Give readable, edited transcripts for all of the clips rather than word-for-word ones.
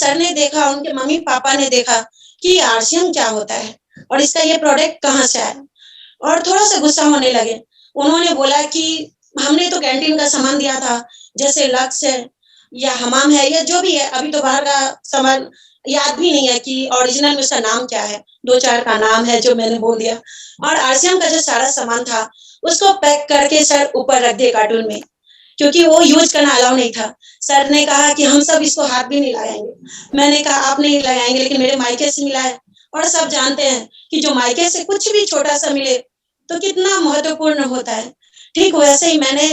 Sir ने देखा, उनके मम्मी पापा ने देखा कि आरसीएम क्या होता है और इसका ये प्रोडक्ट कहाँ से आया, और थोड़ा-सा गुस्सा होने लगे। उन्होंने बोला कि हमने तो कैंटीन का सामान दिया था, जैसे लक्स है या हमाम है या जो भी है, अभी तो बाहर का सामान याद भी नहीं है कि ओरिजिनल में उसका नाम क्या है, 2-4 का नाम है जो मैंने बोल दिया। और आरसीएम का जो सारा सामान था, उसको पैक करके सर ऊपर रख दिए कार्टून में, क्योंकि वो यूज़ करना अलाउ नहीं था। सर ने कहा कि हम सब इसको हाथ भी नहीं लगाएँगे। मैंने कहा आप नहीं लगाएँगे, लेकिन मेरे मायके से मिला है और सब जानते हैं कि जो मायके से कुछ भी छोटा-सा मिले, तो कितना महत्वपूर्ण होता है। ठीक वैसे ही मैंने,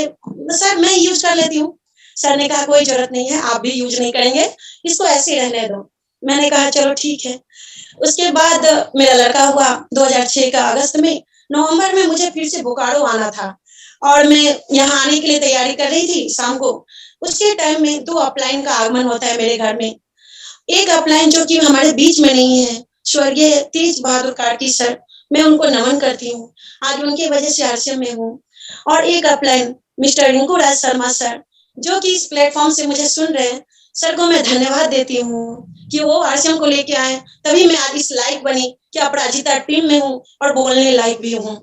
सर मैं यूज़ कर लेती हूँ। सर ने कहा कोई ज़रूरत नहीं है, आप भी यूज़ नहीं करेंगे, इसको ऐसे ही रहने दो। मैंने कहा चलो ठीक है। उसके बाद मेरा लड़का हुआ 2006 का अगस्त में, नवंबर में मुझे फिर से बोकारो आना था और मैं यहाँ आने के लिए तैयारी कर रही थी शाम को। उसके टाइम में 2 अपलाइन का आगमन होता है मेरे घर में। एक अपलाइन जो कि हमारे बीच में नहीं है, स्वर्गीय तेज बहादुर कार्की सर, मैं उनको नमन करती हूँ। आज उनकी वजह से आरसीएम में हूँ। और एक upline mister Rinku Raj Sharma sir, जो कि इस प्लेटफ़ॉर्म से मुझे सुन रहे हैं, सर को मैं धन्यवाद देती हूँ कि वो आरसीएम को लेके आए, तभी मैं आज इस लायक बनी कि अपराजिता टीम में हूँ और बोलने लायक भी हूँ।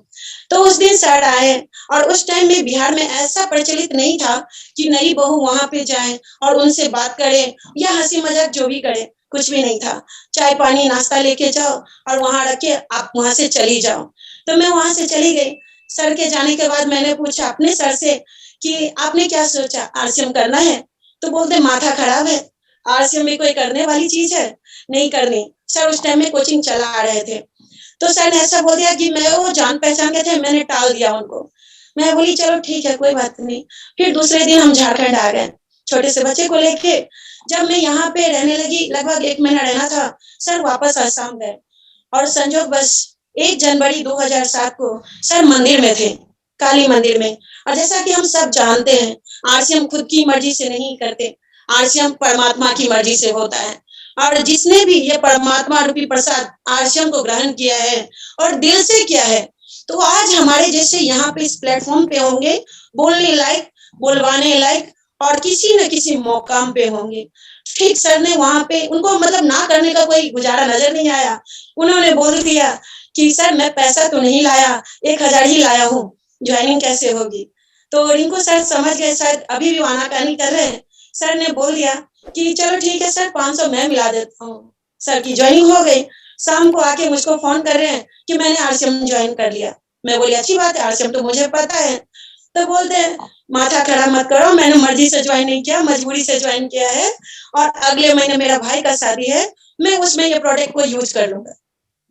तो उस दिन सर आए और उस टाइम में बिहार में ऐसा प्रचलित नहीं था कि नई बहू वहाँ पे जाए और उनसे बात करे या हँसी-मज़ाक जो भी करे, कुछ भी नहीं था। चाय-पानी, नाश्ता लेके जाओ और वहाँ रख के आप वहाँ से चली जाओ। तो मैं वहाँ से चली गई। सर के जाने के बाद मैंने पूछा अपने सर से कि आपने क्या सोचा, आरसीएम करना है? तो बोलते माथा खराब है, आरसीएम में कोई करने वाली चीज़ है? नहीं करनी। सर उस टाइम में कोचिंग चला रहे थे। तो सर ने ऐसा बोल दिया कि मैं वो जान-पहचान के थे, मैंने टाल दिया उनको। मैं बोली चलो ठीक है, कोई बात नहीं। फिर दूसरे दिन हम झारखंड आ गए, छोटे से बच्चे को लेके। जब मैं यहाँ पे रहने लगी, लगभग 1 महीना रहना था, सर वापस आसाम गए और संजोगवश 1 जनवरी 2007 को सर मंदिर में थे, काली मंदिर में। और जैसा कि हम सब जानते हैं, आरसीएम खुद की मर्ज़ी से नहीं करते, आरसीएम परमात्मा की मर्ज़ी से होता है। और जिसने भी ये परमात्मा रूपी प्रसाद आरसीएम को ग्रहण किया है और दिल से किया है, तो आज हमारे जैसे यहाँ पे इस प्लेटफ़ॉर्म पे होंगे, बोलने लायक, बुलवाने लायक और किसी न किसी मुकाम पे होंगे। ठीक सर ने वहाँ पे उनको मतलब ना करने का कोई गुज़ारा नज़र नहीं आया। उन्होंने बोल दिया कि सर मैं पैसा तो नहीं लाया, 1000 ही लाया हूँ, जॉइनिंग कैसे होगी? तो रिंकू सर समझ गए, शायद अभी भी वो आनाकानी कर रहे हैं। सर ने बोल दिया कि चलो ठीक है सर, 500 मैं मिला देता हूँ। सर की जॉइनिंग हो गई। शाम को आके मुझको फ़ोन कर रहे हैं कि मैंने आरसीएम जॉइन कर लिया। मैं बोली अच्छी बात है, आरसीएम तो मुझे पता है। तो बोलते हैं माथा खड़ा मत करो, मैंने मर्ज़ी से जॉइन नहीं किया, मजबूरी से जॉइन किया है और अगले महीने मेरा भाई का शादी है, मैं उसमें ये प्रोडक्ट को यूज़ कर लूँगा।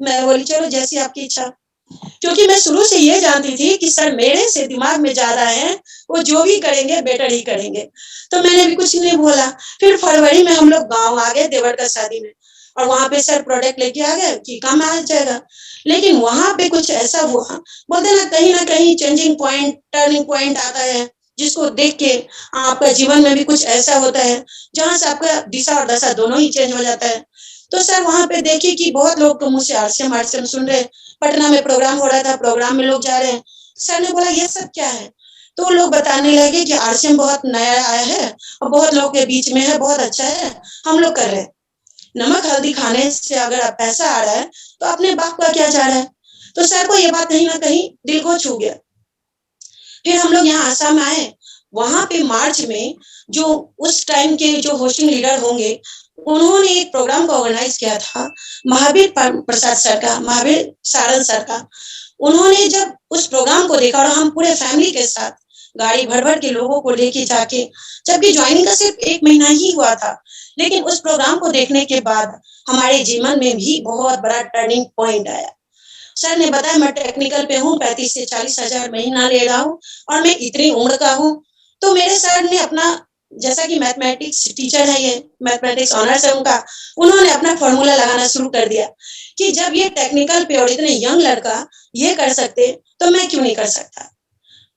मैं बोली चलो जैसी आपकी इच्छा। क्योंकि मैं शुरू से ये जानती थी कि सर मेरे से दिमाग में ज़्यादा हैं, वो जो भी करेंगे बेटर ही करेंगे। तो मैंने भी कुछ नहीं बोला। फिर फरवरी में हम लोग गाँव आ गए देवर का शादी में और वहाँ पे सर प्रोडक्ट लेके आ गए कि काम आ जाएगा। लेकिन वहाँ पे कुछ ऐसा हुआ, बोलते हैं ना कहीं न कहीं चेंजिंग पॉइंट, टर्निंग पॉइंट आता है, जिसको देख के आपका जीवन में भी कुछ ऐसा होता है, जहाँ से आपका दिशा और दशा दोनों ही चेंज हो जाता है। तो सर वहाँ पे देखिए कि बहुत लोग तो मुझसे आरसीएम आरसीएम सुन रहे हैं। पटना में प्रोग्राम हो रहा था, प्रोग्राम में लोग जा रहे हैं। सर ने बोला ये सब क्या है? तो लोग बताने लगे कि आरसीएम बहुत नया आया है और बहुत लोगों के बीच में है, बहुत अच्छा है, हम लोग कर रहे हैं। नमक हल्दी खाने से अगर पैसा आ रहा है, तो अपने बाप का क्या जा रहा है? तो सर को ये बात कहीं न कहीं दिल को छू गया। फिर हम लोग यहाँ आसाम आए, वहाँ पे मार्च में जो उस टाइम के जो होस्टिंग लीडर होंगे, उन्होंने एक प्रोग्राम को ऑर्गेनाइज़ किया था, महावीर प्रसाद सर का, महावीर सारंग सर का। उन्होंने जब उस प्रोग्राम को देखा और हम पूरे फैमिली के साथ गाड़ी भर-भर के लोगों को लेके जाके, जबकि जॉइनिंग का सिर्फ 1 महीना ही हुआ था, लेकिन उस प्रोग्राम को देखने के बाद हमारे जीवन में भी बहुत बड़ा टर्निंग पॉइंट आया। सर ने बताया मैं टेक्निकल पे हूँ, 35 से 40 हज़ार महीना ले रहा हूँ और मैं इतनी उम्र का हूँ। तो मेरे सर ने अपना, जैसा कि मैथमेटिक्स टीचर है ये, मैथमेटिक्स ऑनर्स है उनका, उन्होंने अपना फ़ॉर्मूला लगाना शुरू कर दिया कि जब ये टेक्निकल पे और इतने यंग लड़का ये कर सकते, तो मैं क्यों नहीं कर सकता?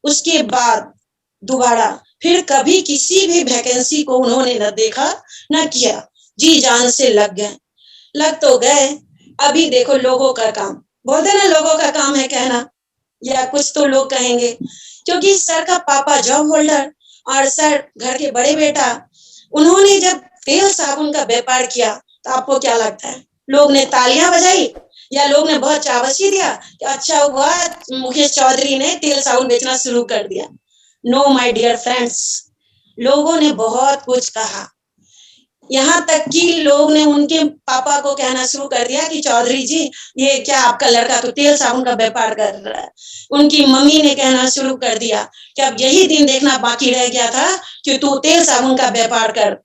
उसके बाद दोबारा फिर कभी किसी भी वैकेंसी को उन्होंने न देखा, न किया। जी-जान से लग गए। लग तो गए, अभी देखो लोगों का काम। बोलते हैं ना लोगों का काम है कहना, या कुछ तो लोग कहेंगे। क्योंकि सर का पापा जॉब होल्डर और सर घर के बड़े बेटा, उन्होंने जब तेल साबुन का व्यापार किया, तो आपको क्या लगता है? लोग ने तालियां बजाई या लोग ने बहुत शाबाशी दिया कि अच्छा हुआ मुकेश चौधरी ने तेल साबुन बेचना शुरू कर दिया? नो माय डियर फ्रेंड्स, लोगों ने बहुत कुछ कहा। यहाँ तक कि लोग ने उनके पापा को कहना शुरू कर दिया कि चौधरी जी, ये क्या आपका लड़का तो तेल साबुन का व्यापार कर रहा है। उनकी मम्मी ने कहना शुरू कर दिया कि अब यही दिन देखना बाकी रह गया था कि तू तेल साबुन का व्यापार कर।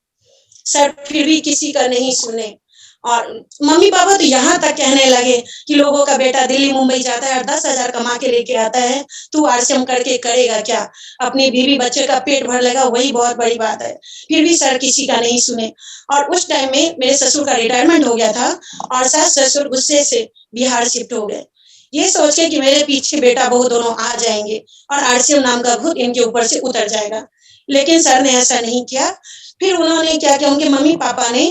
सर फिर भी किसी का नहीं सुने, और मम्मी पापा तो यहाँ तक कहने लगे कि लोगों का बेटा दिल्ली मुंबई जाता है और 10,000 कमा के लेके आता है, तू आरसीएम करके करेगा क्या? अपनी बीवी बच्चे का पेट भर लेगा, वही बहुत बड़ी बात है। फिर भी सर किसी का नहीं सुने, और उस टाइम में मेरे ससुर का रिटायरमेंट हो गया था और सास ससुर गुस्से से बिहार शिफ्ट हो गए, ये सोच के कि मेरे पीछे बेटा बहू दोनों आ जाएंगे और आरसीएम नाम का भूत इनके ऊपर से उतर जाएगा। लेकिन सर ने ऐसा नहीं किया। फिर उन्होंने क्या किया, उनके मम्मी पापा ने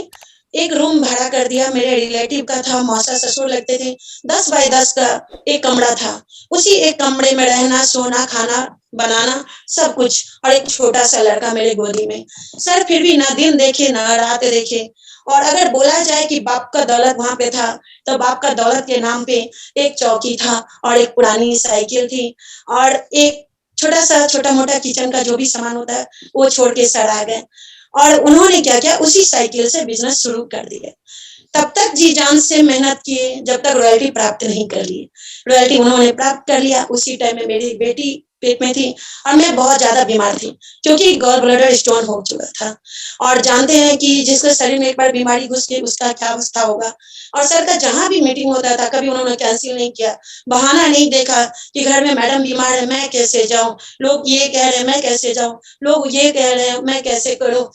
एक रूम भाड़ा कर दिया, मेरे रिलेटिव का था, मौसा ससुर लगते थे, 10 बाय 10 का एक कमरा था। उसी एक कमरे में रहना, सोना, खाना बनाना सब कुछ, और एक छोटा सा लड़का मेरे गोदी में। सर फिर भी ना दिन देखे ना रात देखे, और अगर बोला जाए कि बाप का दौलत वहां पे था, तो बाप का दौलत के नाम पे एक चौकी था और एक पुरानी साइकिल थी और एक छोटा सा छोटा मोटा किचन का जो भी सामान होता है वो छोड़ के सर आ गए। और उन्होंने क्या किया, उसी साइकिल से बिजनेस शुरू कर दिया। तब तक जी जान से मेहनत किए जब तक रॉयल्टी प्राप्त नहीं कर ली। रॉयल्टी उन्होंने प्राप्त कर लिया, उसी टाइम में मेरी बेटी पेट में थी और मैं बहुत ज्यादा बीमार थी क्योंकि गॉल ब्लैडर स्टोन हो चुका था, और जानते हैं कि जिसके शरीर में एक बार बीमारी घुस गई उसका क्या अवस्था होगा। और सर का जहां भी मीटिंग होता था कभी उन्होंने कैंसिल नहीं किया, बहाना नहीं देखा कि घर में मैडम बीमार है मैं कैसे जाऊं, लोग ये कह रहे हैं मैं कैसे जाऊं, लोग ये कह रहे हैं मैं कैसे करूं।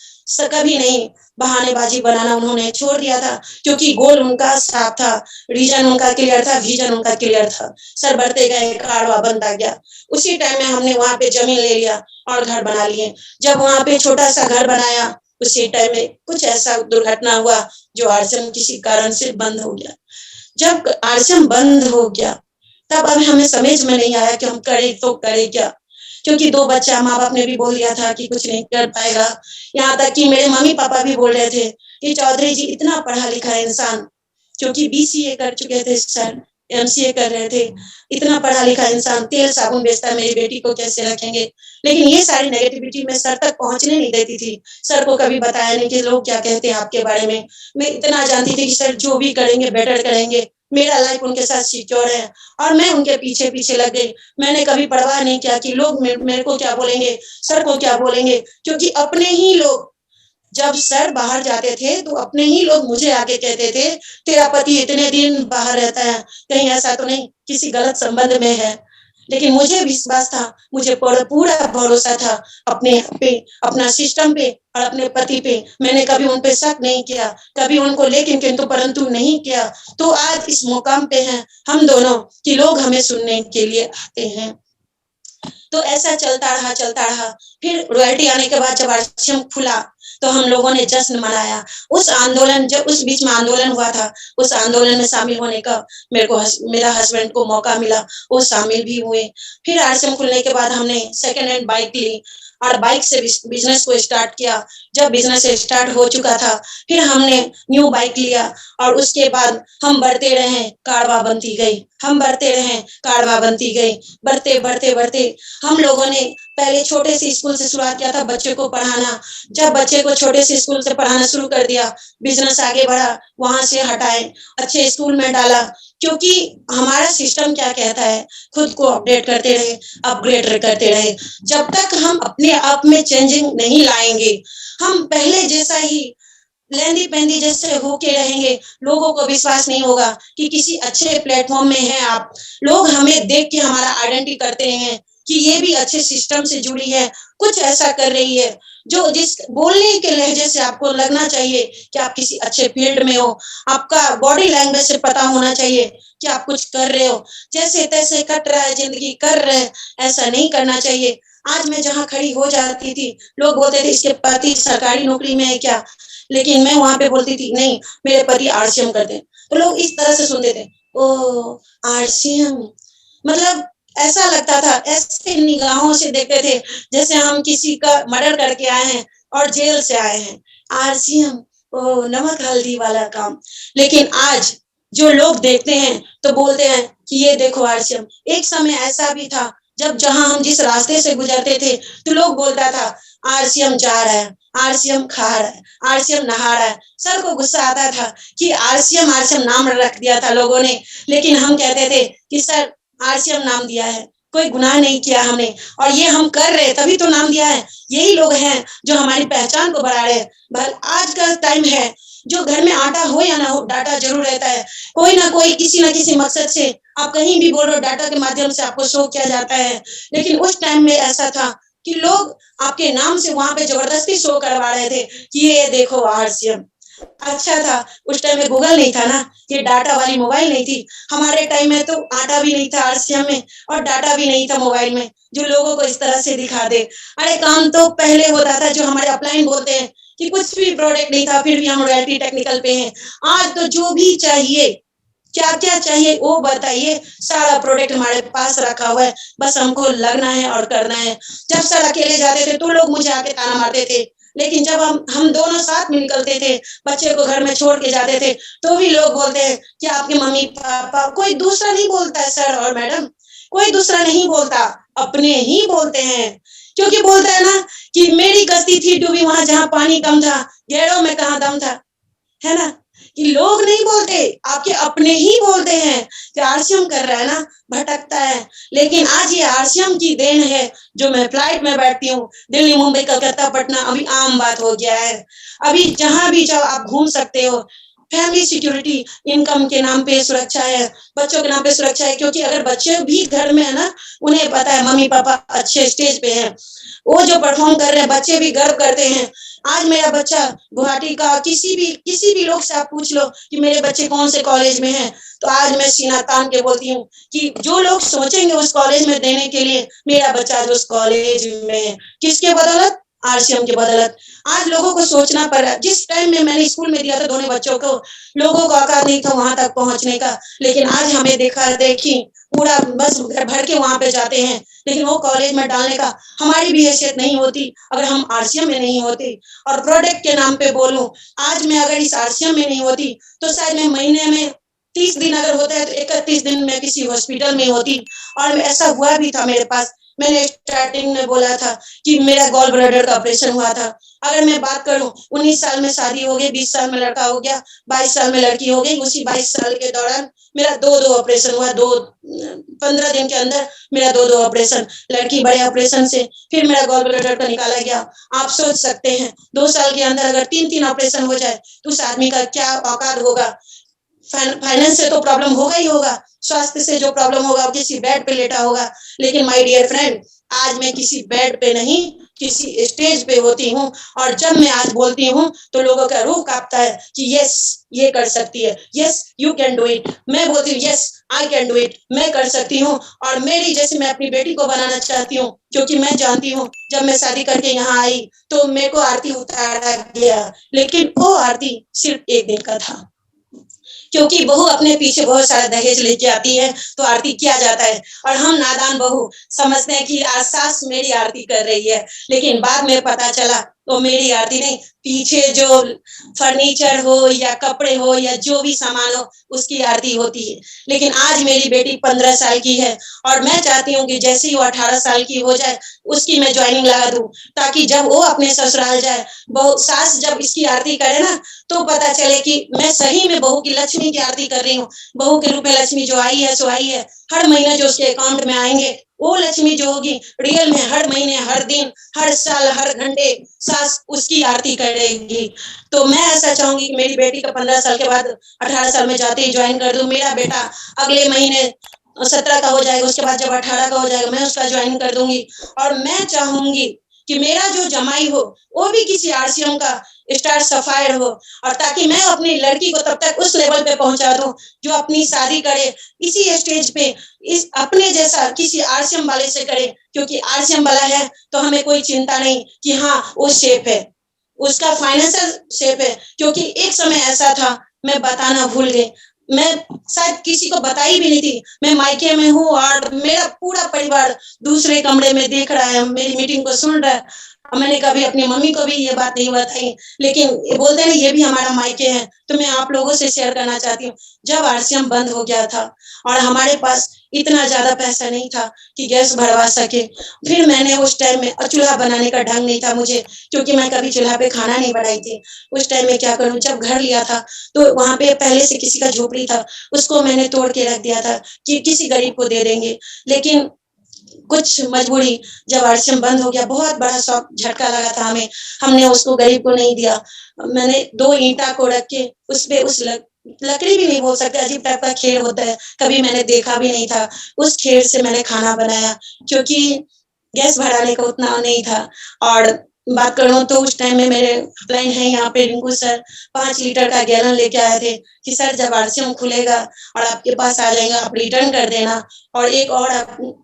कभी नहीं बहानेबाजी बनाना उन्होंने छोड़ दिया था, क्योंकि गोल उनका साफ था, रीजन उनका क्लियर था, विजन उनका क्लियर था। सर बढ़ते गए, कारवा बनता गया। उसी टाइम में हमने वहां पे जमीन ले लिया और घर बना लिए। जब वहां पे छोटा सा घर बनाया, उसी टाइम में कुछ ऐसा दुर्घटना हुआ जो आरसीएम किसी कारण से बंद हो गया। जब आरसीएम बंद हो गया तब अब हमें समझ में नहीं आया कि हम करें तो करें क्या, क्योंकि 2 बच्चा माँ बाप ने भी बोल दिया था कि कुछ नहीं कर पाएगा। यहाँ तक कि मेरे मम्मी पापा भी बोल रहे थे कि चौधरी जी इतना पढ़ा लिखा इंसान, क्योंकि बीसीए कर चुके थे सर, एमसीए कर रहे थे, इतना पढ़ा लिखा इंसान तेल साबुन बेचता है, मेरी बेटी को कैसे रखेंगे। लेकिन ये सारी नेगेटिविटी मैं सर तक पहुंचने नहीं देती थी। सर को कभी बताया नहीं कि लोग क्या कहते हैं आपके बारे में। मैं इतना जानती थी कि सर जो भी करेंगे बेटर करेंगे, मेरा लाइफ उनके साथ सिक्योर है, और मैं उनके पीछे पीछे लग गई। मैंने कभी परवाह नहीं किया कि लोग मेरे को क्या बोलेंगे, सर को क्या बोलेंगे, क्योंकि अपने ही लोग जब सर बाहर जाते थे तो अपने ही लोग मुझे आके कहते थे तेरा पति इतने दिन बाहर रहता है, कहीं ऐसा तो नहीं किसी गलत संबंध में है। लेकिन मुझे विश्वास था, मुझे पूरा भरोसा था अपने पे, अपना सिस्टम पे और अपने पति पे। मैंने कभी उन पे शक नहीं किया, कभी उनको लेकिन किंतु परंतु नहीं किया। तो आज इस मुकाम पे हैं हम दोनों कि लोग हमें सुनने के लिए आते हैं। तो ऐसा चलता रहा। फिर रॉयल्टी आने के बाद जब आरसीएम खुला तो हम लोगों ने जश्न मनाया। उस आंदोलन, जब उस बीच में आंदोलन हुआ था, उस आंदोलन में शामिल होने का मेरा हस्बैंड को मौका मिला, वो शामिल भी हुए। फिर आरसीएम खुलने के बाद हमने सेकेंड हैंड बाइक ली और बाइक से बिजनेस को स्टार्ट किया। जब बिजनेस स्टार्ट हो चुका था फिर हमने न्यू बाइक लिया, और उसके बाद हम बढ़ते रहे, कारवा बनती गई, हम बढ़ते रहे, कारवा बनती गई। बढ़ते बढ़ते बढ़ते हम लोगों ने पहले छोटे से स्कूल से शुरुआत किया था बच्चे को पढ़ाना। जब बच्चे को छोटे से स्कूल से पढ़ाना शुरू कर दिया, बिजनेस आगे बढ़ा, वहां से हटाए, अच्छे स्कूल में डाला, क्योंकि हमारा सिस्टम क्या कहता है, खुद को अपडेट करते रहे, अपग्रेड करते रहे। जब तक हम अपने आप में चेंजिंग नहीं लाएंगे, हम पहले जैसा ही लेंदी पेंदी जैसे होके रहेंगे, लोगों को विश्वास नहीं होगा कि किसी अच्छे प्लेटफॉर्म में है आप। लोग हमें देख के हमारा आइडेंटिटी करते हैं कि ये भी अच्छे सिस्टम से जुड़ी है, कुछ ऐसा कर रही है जो जिस बोलने के लहजे से आपको लगना चाहिए कि आप किसी अच्छे फील्ड में हो। आपका बॉडी लैंग्वेज से पता होना चाहिए कि आप कुछ कर रहे हो। जैसे तैसे कट रहा है जिंदगी, कर रहे हैं, ऐसा नहीं करना चाहिए। आज मैं जहाँ खड़ी हो जाती थी, लोग बोलते थे इसके पति सरकारी नौकरी में है क्या, लेकिन मैं वहां पे बोलती थी नहीं, मेरे पति आरसीएम करते हैं। तो लोग इस तरह से सुनते थे, ओ आरसीएम, मतलब ऐसा लगता था, ऐसे निगाहों से देखते थे जैसे हम किसी का मर्डर करके आए हैं और जेल से आए हैं। आरसीएम, ओ नमक हल्दी वाला काम। लेकिन आज जो लोग देखते हैं तो बोलते हैं कि ये देखो आरसीएम। एक समय ऐसा भी था जब जहाँ हम जिस रास्ते से गुजरते थे तो लोग बोलता था आरसीएम जा रहा है, आरसीएम खा रहा है, आरसीएम नहा रहा है। सर को गुस्सा आता था कि आरसीएम आरसीएम नाम रख दिया था लोगों ने, लेकिन हम कहते थे कि सर आरसीएम नाम दिया है, कोई गुनाह नहीं किया हमने, और ये हम कर रहे तभी तो नाम दिया है। यही लोग हैं जो हमारी पहचान को बढ़ा रहे हैं। आज का टाइम है जो घर में आटा हो या ना हो डाटा जरूर रहता है। कोई ना कोई किसी ना किसी मकसद से आप कहीं भी बोल रहे हो डाटा के माध्यम से आपको शो किया जाता है। लेकिन उस टाइम में ऐसा था कि लोग आपके नाम से वहां पे जबरदस्ती शो करवा रहे थे कि ये देखो आरसीएम। अच्छा था उस टाइम में गूगल नहीं था ना, ये डाटा वाली मोबाइल नहीं थी। हमारे टाइम में तो आटा भी नहीं था आरसीएम में और डाटा भी नहीं था मोबाइल में जो लोगों को इस तरह से दिखा दे। अरे काम तो पहले होता था जो हमारे अपलाइन बोलते हैं कि कुछ भी प्रोडक्ट नहीं था फिर भी हम रॉयल्टी टेक्निकल पे हैं। आज तो जो भी चाहिए, क्या-क्या चाहिए वो बताइए, सारा प्रोडक्ट हमारे पास रखा हुआ है, बस हमको लगना है और करना है। जब सर अकेले जाते थे तो लोग मुझे आके ताना मारते थे, लेकिन जब हम दोनों साथ में निकलते थे, बच्चे को घर में छोड़ के जाते थे, तो भी लोग बोलते हैं कि आपके मम्मी-पापा, कोई दूसरा नहीं बोलता है सर और मैडम, कोई दूसरा नहीं बोलता, अपने ही बोलते हैं। क्योंकि बोलता है ना कि मेरी कश्ती थी डूबी वहाँ जहाँ पानी कम था, गैरों में कहाँ दम था, है ना? कि लोग नहीं बोलते, आपके अपने ही बोलते हैं कि आरसीएम कर रहा है ना, भटकता है। लेकिन आज ये आरसीएम की देन है जो मैं फ्लाइट में बैठती हूँ, दिल्ली, मुंबई, कलकत्ता, पटना अभी आम बात हो गया है। अभी जहाँ भी जाओ आप घूम सकते हो। फैमिली सिक्योरिटी, इनकम के नाम पे सुरक्षा है, बच्चों के नाम पे सुरक्षा है, क्योंकि अगर बच्चे भी घर में है ना, उन्हें पता है मम्मी-पापा अच्छे स्टेज पे हैं, वो जो परफॉर्म कर रहे हैं बच्चे भी गर्व करते हैं। आज मेरा बच्चा गुवाहाटी का किसी भी लोग से आप पूछ लो कि मेरे बच्चे कौन से कॉलेज में हैं, तो आज मैं सीना तान के बोलती हूँ कि जो लोग सोचेंगे उस कॉलेज में देने के लिए, मेरा बच्चा आज उस कॉलेज में है। किसके बदौलत? आरसीएम की बदौलत। आज लोगों को सोचना पड़ रहा है। जिस टाइम में मैंने स्कूल में दिया था दोनों बच्चों को, लोगों को औकात नहीं था वहां तक पहुंचने का, लेकिन आज हमें देखी पूरा बस भर के वहां पे जाते हैं, लेकिन वो कॉलेज में डालने का हमारी भी हैसियत नहीं होती अगर हम आरसीएम में नहीं होते। और प्रोडक्ट के नाम पे बोलूं, आज मैं अगर इस आरसीएम में नहीं होती तो शायद मैं महीने में 30 दिन अगर होता है तो 31 दिन में किसी हॉस्पिटल में होती। और ऐसा हुआ भी था मेरे पास। मैंने स्टार्टिंग में बोला था कि मेरा गॉल ब्लैडर का ऑपरेशन हुआ था। अगर मैं बात करूं 19 साल में शादी हो गई, 20 साल में लड़का हो गया, 22 साल में लड़की हो गई। उसी 22 साल के दौरान मेरा दो ऑपरेशन हुआ, 15 दिन के अंदर मेरा दो ऑपरेशन, लड़की बड़े ऑपरेशन से, फिर मेरा गॉल ब्लैडर का निकाला गया। आप सोच सकते हैं 2 साल के अंदर अगर 3-3 ऑपरेशन हो जाए तो उस आदमी का क्या औकात होगा। फाइनेंस से तो प्रॉब्लम होगा ही होगा, स्वास्थ्य से जो प्रॉब्लम होगा किसी बेड पे लेटा होगा। लेकिन माय डियर फ्रेंड, आज मैं किसी बेड पे नहीं, किसी स्टेज पे होती हूँ, और जब मैं आज बोलती हूँ तो लोगों का रूह कांपता है कि यस ये कर सकती है, yes you can do it. मैं बोलती हूँ yes I can do it, मैं कर सकती हूँ। और मेरी जैसे मैं अपनी बेटी को बनाना चाहती हूँ, क्योंकि मैं जानती हूँ जब मैं शादी करके यहाँ आई तो मेरे को आरती उतारा गया, लेकिन वो आरती सिर्फ एक दिन का था। क्योंकि बहू अपने पीछे बहुत सारा दहेज लेके आती है तो आरती किया जाता है, और हम नादान बहू समझते हैं कि आज सास मेरी आरती कर रही है, लेकिन बाद में पता चला तो मेरी आरती नहीं, पीछे जो फर्नीचर हो या कपड़े हो या जो भी सामान हो उसकी आरती होती है। लेकिन आज मेरी बेटी 15 साल की है और मैं चाहती हूँ कि जैसे ही वो 18 साल की हो जाए उसकी मैं ज्वाइनिंग लगा दूं, ताकि जब वो अपने ससुराल जाए, बहू सास जब इसकी आरती करे ना तो पता चले कि मैं सही में बहू की लक्ष्मी की आरती कर रही हूँ। बहू के रूप में लक्ष्मी जो आई है सो आई है। हर महीने जो उसके अकाउंट में आएंगे वो लक्ष्मी जो होगी रियल में हर महीने, हर दिन, हर साल, हर घंटे सास उसकी आरती करेगी। तो मैं ऐसा चाहूंगी कि मेरी बेटी का 15 साल के बाद 18 साल में जाते ही ज्वाइन कर दूं। मेरा बेटा अगले महीने 17 का हो जाएगा, उसके बाद जब 18 का हो जाएगा मैं उसका ज्वाइन कर दूंगी। और मैं चाहूंगी कि मेरा जो जमाई हो वो भी किसी आरसीएम का स्टार सफायर हो, और ताकि मैं अपनी लड़की को तब तक उस लेवल पे पहुंचा दूं जो अपनी शादी करे इसी स्टेज पे, इस अपने जैसा किसी आरसीएम वाले से करे। क्योंकि आरसीएम वाला है तो हमें कोई चिंता नहीं कि हाँ वो सेफ है, उसका फाइनेंशियल सेफ है। क्योंकि एक समय ऐसा था, मैं बताना भूल गई, मैं शायद किसी को बताई भी नहीं थी, मैं मायके में हूँ और मेरा पूरा परिवार दूसरे कमरे में देख रहा है, मेरी मीटिंग को सुन रहा है। और मैंने कभी अपनी मम्मी को भी ये बात नहीं बताई, लेकिन ये बोलते हैं ना ये भी हमारा मायके है, तो मैं आप लोगों से शेयर करना चाहती हूँ। जब आरसीएम बंद हो गया था और हमारे पास इतना ज़्यादा पैसा नहीं था कि गैस भरवा सके, फिर मैंने उस टाइम में चूल्हा बनाने का ढंग नहीं था मुझे, क्योंकि मैं कभी चूल्हा पे खाना नहीं बनाई थी। उस टाइम में क्या करूँ, जब घर लिया था तो वहाँ पे पहले से किसी का झोपड़ी था, उसको मैंने तोड़ के रख दिया था कि किसी गरीब को दे देंगे। लेकिन कुछ मजबूरी, जब आरसीएम बंद हो गया, बहुत बड़ा शॉक झटका लगा था हमें, हमने उसको गरीब को नहीं दिया। मैंने 2 ईंटा को रख के उसपे उस लकड़ी भी नहीं बोल सकते, अजीब टाइप का खेर होता है, कभी मैंने देखा भी नहीं था। उस खेर से मैंने खाना बनाया, क्योंकि गैस भराने का उतना नहीं था। और बात करूँ तो उस टाइम में मेरे अपलाइन हैं यहाँ पे रिंकू सर, 5 लीटर का गैलन लेके आए थे कि सर जब आरसीएम खुलेगा और आपके पास आ जाएगा, आप रिटर्न कर देना। और एक और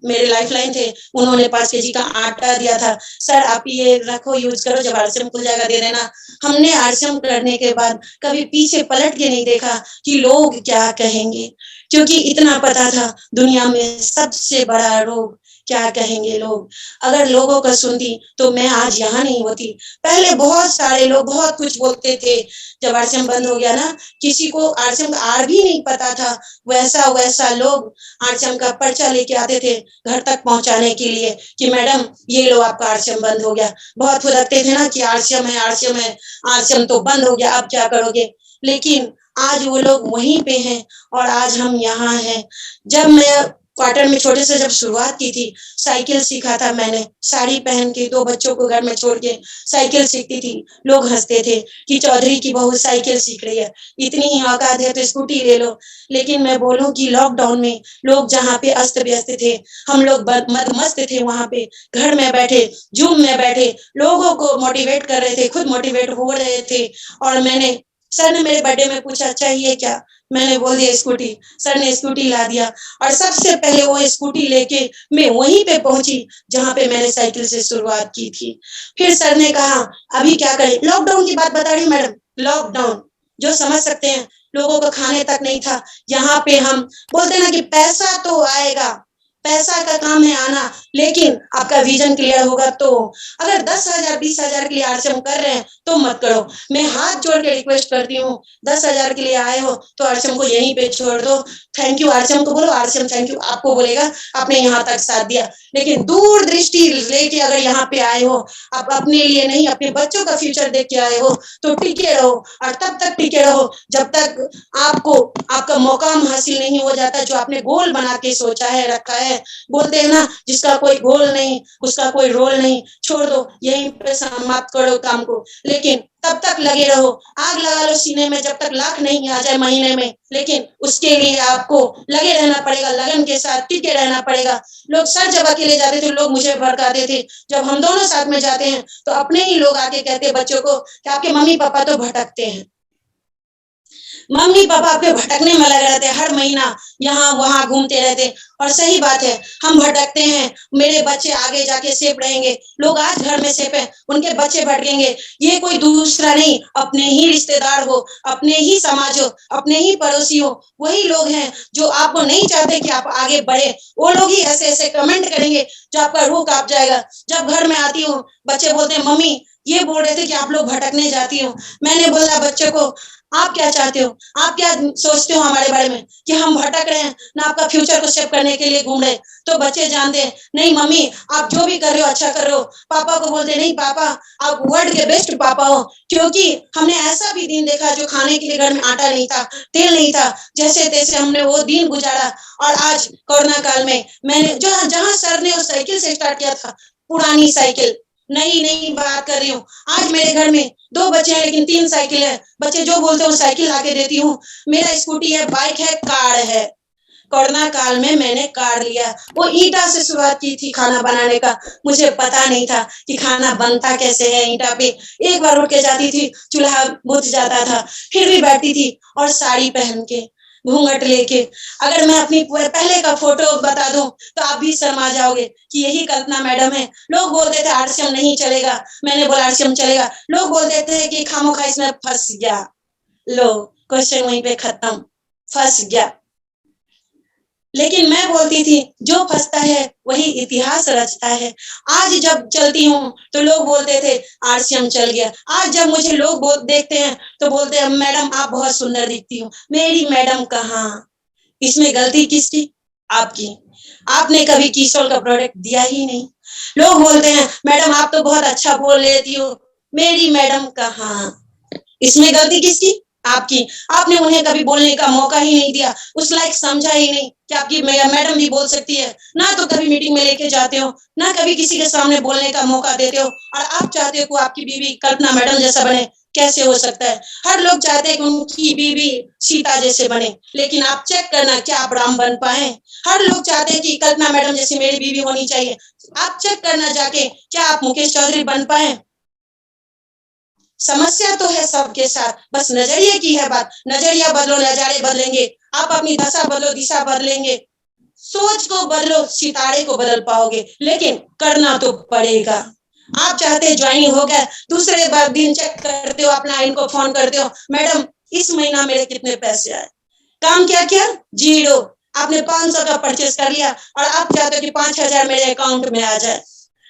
मेरे लाइफलाइन थे, उन्होंने 5 केजी का आटा दिया था, सर आप ये रखो, यूज करो, जब आरसीएम खुल जाएगा दे देना। हमने आरसीएम करने के बाद कभी पीछे पलट के नहीं देखा कि लोग क्या कहेंगे, क्योंकि इतना पता था दुनिया में सबसे बड़ा रोग क्या कहेंगे लोग। अगर लोगों का सुनती तो मैं आज यहाँ नहीं होती। पहले बहुत सारे लोग बहुत कुछ बोलते थे, जब आरसीएम बंद हो गया ना, किसी को आरसीएम का आर भी नहीं पता था, वैसा लोग आरसीएम का पर्चा लेके आते थे घर तक पहुंचाने के लिए कि मैडम ये लो आपका आरसीएम बंद हो गया। बहुत फुदकते थे ना कि आरसीएम है, आरसीएम है, आरसीएम तो बंद हो गया, अब क्या करोगे। लेकिन आज वो लोग वहीं पे हैं और आज हम यहाँ हैं। जब मैं क्वार्टर में छोटे से जब शुरुआत की थी, साइकिल सीखा था मैंने, साड़ी पहन के 2 बच्चों को घर में छोड़ के साइकिल सीखती थी। लोग हंसते थे कि चौधरी की बहू साइकिल सीख रही है, इतनी ही औकात है तो स्कूटी ले लो। लेकिन मैं बोलूं कि लॉकडाउन में लोग जहाँ पे अस्त व्यस्त थे, हम लोग मदमस्त थे वहाँ पे, घर में बैठे, जूम में बैठे, लोगों को मोटिवेट कर रहे थे, खुद मोटिवेट हो रहे थे। और मैंने, सर ने मेरे बर्थडे में पूछा चाहिए क्या, मैंने बोल दिया स्कूटी, सर ने स्कूटी ला दिया। और सबसे पहले वो स्कूटी लेके मैं वहीं पे पहुंची जहाँ पे मैंने साइकिल से शुरुआत की थी। फिर सर ने कहा अभी क्या करें, लॉकडाउन की बात बता रही हूँ मैडम, लॉकडाउन जो समझ सकते हैं, लोगों को खाने तक नहीं था। यहाँ पे हम बोलते ना कि पैसा तो आएगा, पैसा का काम है आना, लेकिन आपका विजन क्लियर होगा तो। अगर 10,000 20,000 के लिए आरसीएम कर रहे हैं तो मत करो। मैं हाथ जोड़ के रिक्वेस्ट करती हूँ, 10,000 के लिए आए हो तो आरसीएम को यहीं पे छोड़ दो। थैंक यू आरसीएम को बोलो, आरसीएम थैंक यू आपको बोलेगा, आपने यहाँ तक साथ दिया। लेकिन दूर दृष्टि लेके अगर यहाँ पे आए हो, आप अपने लिए नहीं अपने बच्चों का फ्यूचर देख के आए हो, तो टिके रहो। और तब तक टिके रहो जब तक आपको आपका मुकाम हासिल नहीं हो जाता, जो आपने गोल बना के सोचा है, रखा है। बोलते हैं ना, जिसका कोई गोल नहीं उसका कोई रोल नहीं, छोड़ दो, यहीं पे समाप्त करो काम को। लेकिन तब तक लगे रहो, आग लगा लो सीने में जब तक लाख नहीं आ जाए महीने में, लेकिन उसके लिए आपको लगे रहना पड़ेगा, लगन के साथ टिके रहना पड़ेगा। लोग सर जब अकेले जाते थे, लोग मुझे भड़काते थे, जब हम दोनों साथ में जाते हैं तो अपने ही लोग आके कहते बच्चों को कि आपके मम्मी पापा तो भटकते हैं, मम्मी पापा आपके भटकने में लगे रहते, हर महीना यहाँ वहां घूमते रहते। और सही बात है, हम भटकते हैं, मेरे बच्चे आगे जाके सेफ रहेंगे। लोग आज घर में सेफ है, उनके बच्चे भटकेंगे, ये कोई दूसरा नहीं, अपने ही रिश्तेदार हो, अपने ही समाज हो, अपने ही पड़ोसी हो, वही लोग हैं जो आपको नहीं चाहते कि आप आगे बढ़े। वो लोग ही ऐसे ऐसे कमेंट करेंगे जो आपका रूह कांप जाएगा। जब घर में आती हूँ, बच्चे बोलते हैं मम्मी ये बोल रहे थे कि आप लोग भटकने जाती हो। मैंने बोला बच्चों को, आप क्या चाहते हो, आप क्या सोचते हो हमारे बारे में कि हम भटक रहे हैं ना, आपका फ्यूचर को सेव करने के लिए घूम रहे। तो बच्चे जानते हैं नहीं मम्मी आप जो भी कर रहे हो अच्छा कर रहे हो। पापा को बोलते नहीं पापा आप वर्ल्ड के बेस्ट पापा हो, क्योंकि हमने ऐसा भी दिन देखा जो खाने के लिए घर में आटा नहीं था, तेल नहीं था, जैसे तैसे हमने वो दिन गुजारा। और आज कोरोना काल में मैंने जो जहां सर ने उस साइकिल से स्टार्ट किया था, पुरानी साइकिल, नई नई बात कर रही हूँ, आज मेरे घर में 2 बच्चे हैं लेकिन 3 साइकिल है। बच्चे जो बोलते हैं वो साइकिल लाके देती हूँ। मेरा स्कूटी है, बाइक है, कार है। कोरोना काल में मैंने कार लिया, वो ईंटा से शुरुआत की थी खाना बनाने का। मुझे पता नहीं था कि खाना बनता कैसे है ईंटा पे। एक बार उठ के जाती थी, चूल्हा बुझ जाता था, फिर भी बैठती थी और साड़ी पहन के, घूंघट लेके। अगर मैं अपनी पहले का फोटो बता दूं तो आप भी शर्मा जाओगे कि यही कल्पना मैडम है। लोग बोलते थे आरसीएम नहीं चलेगा, मैंने बोला आरसीएम चलेगा। लोग बोलते थे कि खामोखा इसमें फंस गया, लो क्वेश्चन वहीं पे खत्म, फंस गया। लेकिन मैं बोलती थी जो फँसता है वही इतिहास रचता है। आज जब चलती हूँ तो लोग बोलते थे आरसीएम चल गया। आज जब मुझे लोग देखते हैं तो बोलते हैं मैडम आप बहुत सुंदर दिखती हो। मेरी मैडम कहाँ? इसमें गलती किसकी? आपकी। आपने कभी कीसोल का प्रोडक्ट दिया ही नहीं। लोग बोलते हैं मैडम आप तो बहुत अच्छा बोल लेती हो। मेरी मैडम कहाँ? इसमें गलती किसकी? आपकी। आपने उन्हें कभी बोलने का मौका ही नहीं दिया, उस लायक समझा ही नहीं कि आपकी मैडम भी बोल सकती है। ना तो कभी मीटिंग में लेके जाते हो, ना कभी किसी के सामने बोलने का मौका देते हो और आप चाहते हो कि आपकी बीवी कल्पना मैडम जैसा बने। कैसे हो सकता है? हर लोग चाहते हैं कि उनकी बीवी सीता जैसे बने, लेकिन आप चेक करना क्या आप राम बन पाए? हर लोग चाहते हैं कि कल्पना मैडम जैसी मेरी बीवी होनी चाहिए। आप चेक करना जाके क्या आप मुकेश चौधरी बन पाए? समस्या तो है सबके साथ, बस नजरिए की है बात। नजरिया बदलो, नजारे बदलेंगे। आप अपनी दशा बदलो, दिशा बदलेंगे। सोच को बदलो, सितारे को बदल पाओगे, लेकिन करना तो पड़ेगा। आप चाहते ज्वाइनिंग हो गया, दूसरे बार दिन चेक करते हो, अपना इनको फोन करते हो, मैडम इस महीना मेरे कितने पैसे आए? काम क्या किया? जीरो। आपने 500 का परचेस कर लिया और आप चाहते हो कि 5000 मेरे अकाउंट में आ जाए।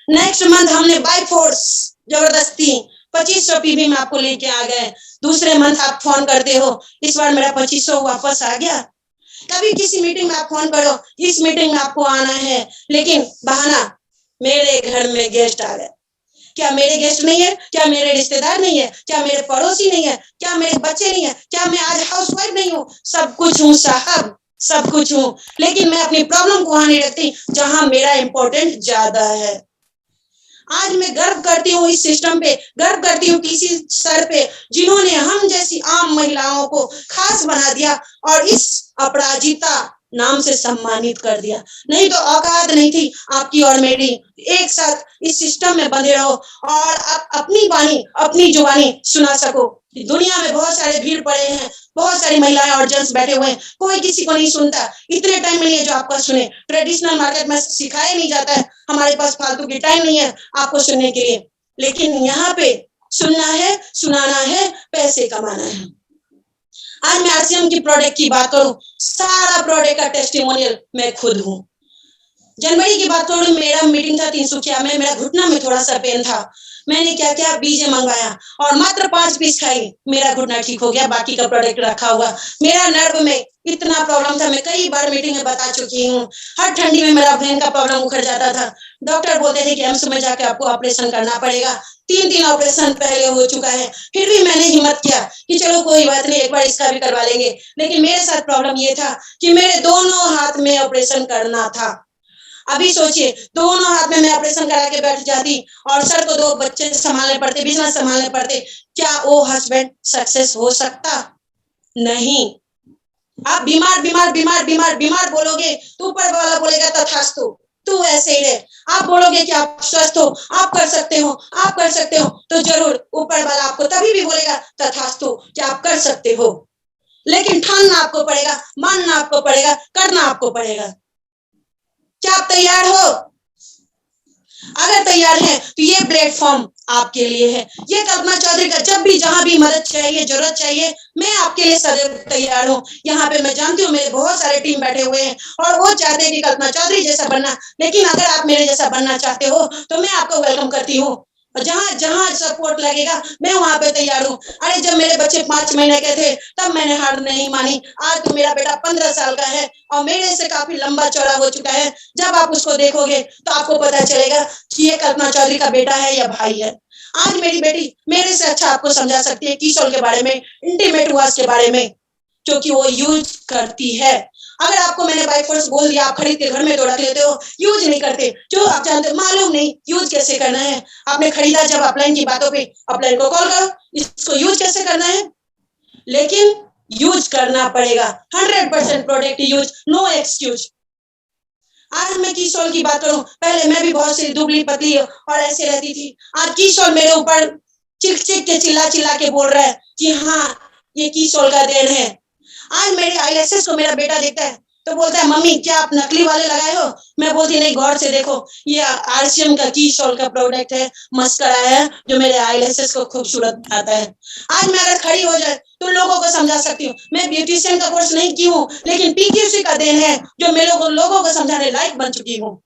नेक्स्ट मंथ हमने बाय फोर्स जबरदस्ती 2500 पीवी में आपको लेके आ गए। दूसरे मंथ आप फोन करते हो, इस बार मेरा 2500 वापस आ गया। कभी किसी मीटिंग में आप फोन करो, इस मीटिंग में आपको आना है, लेकिन बहाना मेरे घर में गेस्ट आ गए। क्या मेरे गेस्ट नहीं है? क्या मेरे रिश्तेदार नहीं है? क्या मेरे पड़ोसी नहीं है? क्या मेरे बच्चे नहीं है? क्या मैं आज हाउसवाइफ नहीं हूँ? सब कुछ हूँ साहब, सब कुछ हूँ, लेकिन मैं अपनी प्रॉब्लम को वहां नहीं रखती जहां मेरा इंपॉर्टेंट ज्यादा है। आज मैं गर्व करती हूँ इस सिस्टम पे, गर्व करती हूँ किसी सर पे जिन्होंने हम जैसी आम महिलाओं को खास बना दिया और इस अपराजिता नाम से सम्मानित कर दिया। नहीं तो औकात नहीं थी आपकी और मेरी। एक साथ इस सिस्टम में बंधे रहो और आप अपनी वाणी, अपनी जुबानी सुना सको। दुनिया में बहुत सारे भीड़ पड़े हैं, बहुत सारी महिलाएं और जेंट्स बैठे हुए हैं, कोई किसी को नहीं सुनता। इतने टाइम नहीं है जो आपका सुने। ट्रेडिशनल मार्केट में सिखाया नहीं जाता है, हमारे पास फालतू की टाइम नहीं है आपको सुनने के लिए। लेकिन यहाँ पे सुनना है, सुनाना है, पैसे कमाना है। आज मैं आरसीएम की प्रोडक्ट की बात करूं, सारा प्रोडक्ट का टेस्टिमोनियल मैं खुद हूँ। जनवरी की बात करूं, मेरा मीटिंग था तिनसुकिया में, मेरा घुटना में थोड़ा सा पेन था। मैंने क्या किया, बीजे मंगवाया और मात्र 5 पीस खाई, मेरा घुटना ठीक हो गया। बाकी का प्रोडक्ट रखा हुआ। मेरा नर्व में इतना प्रॉब्लम था, मैं कई बार मीटिंग में बता चुकी हूँ। हर ठंडी में मेरा ब्रेन का प्रॉब्लम उखड़ जाता था। डॉक्टर बोलते थे कि एम्स में जाके आपको ऑपरेशन करना पड़ेगा। 3 ऑपरेशन पहले हो चुका है, फिर भी मैंने हिम्मत किया कि चलो कोई बात नहीं, एक बार इसका भी करवा लेंगे। लेकिन मेरे साथ प्रॉब्लम ये था कि मेरे दोनों हाथ में ऑपरेशन करना था। अभी सोचिए, दोनों हाथ में मैं ऑपरेशन करा के बैठ जाती और सर को 2 बच्चे संभालने पड़ते, बिजनेस संभालने पड़ते, क्या वो हस्बैंड सक्सेस हो सकता? नहीं। आप बीमार बीमार बीमार बीमार बीमार बोलोगे तो ऊपर वाला बोलेगा तथास्तु, तू ऐसे ही रहे। आप बोलोगे कि आप स्वस्थ हो, आप कर सकते हो, आप कर सकते हो, तो जरूर ऊपर वाला आपको तभी भी बोलेगा तथास्तु कि आप कर सकते हो। लेकिन ठानना आपको पड़ेगा, मानना आपको पड़ेगा, करना आपको पड़ेगा। क्या आप तैयार हो? अगर तैयार हैं तो ये प्लेटफॉर्म आपके लिए है। ये कल्पना चौधरी का जब भी जहां भी मदद चाहिए, जरूरत चाहिए, मैं आपके लिए सदैव तैयार हूँ। यहाँ पे मैं जानती हूँ मेरे बहुत सारे टीम बैठे हुए हैं और वो चाहते हैं कि कल्पना चौधरी जैसा बनना। लेकिन अगर आप मेरे जैसा बनना चाहते हो तो मैं आपको वेलकम करती हूँ। जहां जहां सपोर्ट लगेगा मैं वहां पे तैयार हूँ। अरे जब मेरे बच्चे 5 महीने के थे तब मैंने हार नहीं मानी। आज तो मेरा बेटा 15 साल का है और मेरे से काफी लंबा चौड़ा हो चुका है। जब आप उसको देखोगे तो आपको पता चलेगा कि ये कल्पना चौधरी का बेटा है या भाई है। आज मेरी बेटी मेरे से अच्छा आपको समझा सकती है कीसोल के बारे में, इंटीमेट वाश के बारे में, क्योंकि वो यूज करती है। अगर आपको मैंने बाय फोर्स बोल दिया, आप खरीद के घर में तो रख लेते हो, यूज नहीं करते। क्यों? आप जानते, मालूम नहीं यूज कैसे करना है। आपने खरीदा जब अपलाइन की बातों पे, अपलाइन को कॉल करो, इसको यूज कैसे करना है। लेकिन यूज करना पड़ेगा। 100% प्रोडक्ट यूज, नो एक्सक्यूज। आज मैं कीसोल की बात करूं, पहले मैं भी बहुत सी दुबली पतली और ऐसे रहती थी। आज कीसोल मेरे ऊपर चिक चिक के चिल्ला चिल्ला के बोल रहा है कि हाँ ये कीसोल का देन है। आज मेरे आईलैशेस को मेरा बेटा देखता है तो बोलता है मम्मी क्या आप नकली वाले लगाए हो? मैं बोलती नहीं, गौर से देखो, ये आरसीएम का कीसोल का प्रोडक्ट है, मस्करा है जो मेरे आईलैशेस को खूबसूरत बनाता है। आज मैं अगर खड़ी हो जाए तो लोगों को समझा सकती हूँ। मैं ब्यूटिशियन का कोर्स नहीं की हूँ, लेकिन पीक्यूसी का देन है जो मैं लोगों को समझाने लायक बन चुकी हूँ।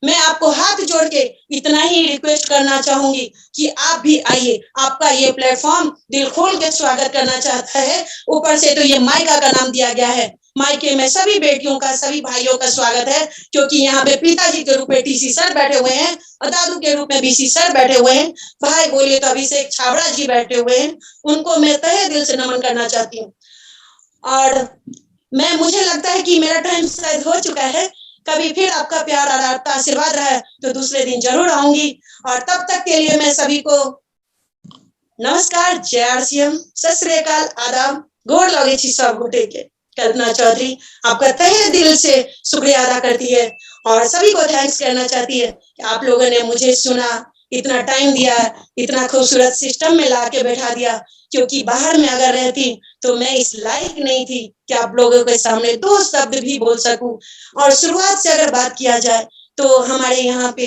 मैं आपको हाथ जोड़ के इतना ही रिक्वेस्ट करना चाहूंगी कि आप भी आइए। आपका ये प्लेटफॉर्म दिल खोल के स्वागत करना चाहता है। ऊपर से तो ये माइका का नाम दिया गया है। मायके में सभी बेटियों का, सभी भाइयों का स्वागत है, क्योंकि यहाँ पे पिताजी के रूप में टीसी सर बैठे हुए हैं और दादू के रूप में बीसी सर बैठे हुए हैं। भाई बोलिए तो अभिषेक छाबड़ा जी बैठे हुए हैं। उनको मैं तहे दिल से नमन करना चाहती हूँ। और मुझे लगता है कि मेरा टाइम शायद हो चुका है। कभी फिर आपका प्यार और आपका आशीर्वाद रहा तो दूसरे दिन जरूर आऊंगी। और तब तक के लिए मैं सभी को नमस्कार, जय आरसीएम, सत श्री अकाल, आदाब, गोड़ लगे छी सब घुटे के। कल्पना चौधरी आपका तहे दिल से शुक्रिया अदा करती है और सभी को थैंक्स कहना चाहती है कि आप लोगों ने मुझे सुना, इतना टाइम दिया, इतना खूबसूरत सिस्टम में ला के बैठा दिया। क्योंकि बाहर में अगर रहती तो मैं इस लायक नहीं थी कि आप लोगों के सामने 2 शब्द भी बोल सकूं। और शुरुआत से अगर बात किया जाए तो हमारे यहाँ पे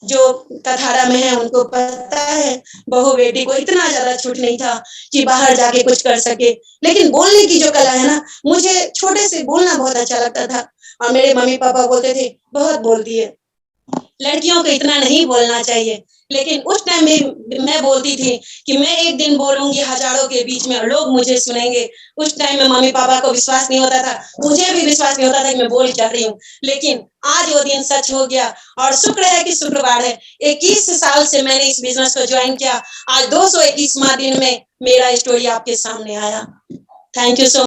जो कथारा में है उनको पता है, बहू बेटी को इतना ज्यादा छूट नहीं था कि बाहर जाके कुछ कर सके। लेकिन बोलने की जो कला है ना, मुझे छोटे से बोलना बहुत अच्छा लगता था और मेरे मम्मी पापा बोलते थे बहुत बोलती है, लड़कियों को इतना नहीं बोलना चाहिए। लेकिन उस टाइम भी मैं बोलती थी कि मैं एक दिन बोलूंगी हजारों के बीच में और लोग मुझे सुनेंगे। उस टाइम में मम्मी पापा को विश्वास नहीं होता था, मुझे भी विश्वास नहीं होता था कि मैं बोल क्या रही हूँ। लेकिन आज वो दिन सच हो गया और शुक्र है कि शुक्रवार है। 21 साल से मैंने इस बिजनेस को ज्वाइन किया, आज 221वां दिन में मेरा स्टोरी आपके सामने आया। Thank you so